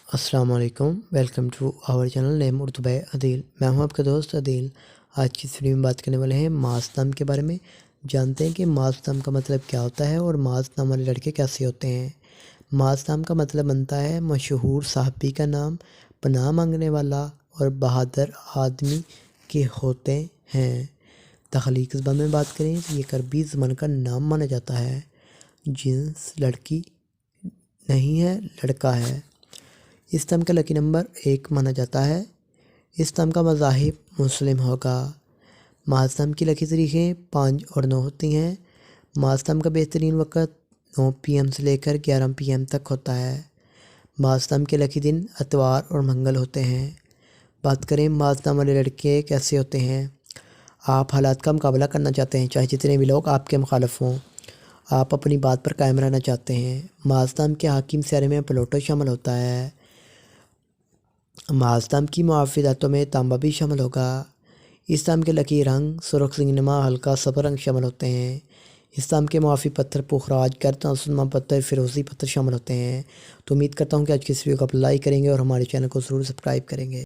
السلام علیکم، welcome to our channel name Urdu by Adeel. میں ہوں آپ کا دوست عدیل۔ آج کی اس ویڈیو میں بات کرنے والے ہیں ماس نام کے بارے میں۔ جانتے ہیں کہ ماس نام کا مطلب کیا ہوتا ہے اور ماس نام والے لڑکے کیسے ہوتے ہیں۔ ماس نام کا مطلب بنتا ہے مشہور صحابی کا نام، پناہ مانگنے والا اور بہادر آدمی کے ہوتے ہیں۔ تخلیقی زبان میں بات کریں تو یہ عربی زبان کا نام مانا جاتا ہے۔ جنس لڑکی نہیں ہے، لڑکا ہے۔ اس نام کا لکی نمبر 1 مانا جاتا ہے۔ اس نام کا مذاہب مسلم ہوگا۔ ماس نام کی لکی تاریخیں 5 اور 9 ہوتی ہیں۔ ماس نام کا بہترین وقت 9 PM سے لے کر 11 PM تک ہوتا ہے۔ ماس نام کے لکی دن اتوار اور منگل ہوتے ہیں۔ بات کریں ماس نام والے لڑکے کیسے ہوتے ہیں۔ آپ حالات کا مقابلہ کرنا چاہتے ہیں، چاہے جتنے بھی لوگ آپ کے مخالف ہوں۔ آپ اپنی بات پر قائم رہنا چاہتے ہیں۔ ماس نام کے حاکم سیارے میں پلوٹو شامل ہوتا ہے۔ ماس نام کی معافی ذاتوں میں تانبا بھی شامل ہوگا۔ اس نام کے لکی رنگ سرخ سنگنما ہلکا سبز رنگ شامل ہوتے ہیں۔ اس نام کے معافی پتھر پخراج کرتا سنما پتھر فیروزی پتھر شامل ہوتے ہیں۔ تو امید کرتا ہوں کہ آج کی اس ویڈیو کو آپ لائک کریں گے اور ہمارے چینل کو ضرور سبسکرائب کریں گے۔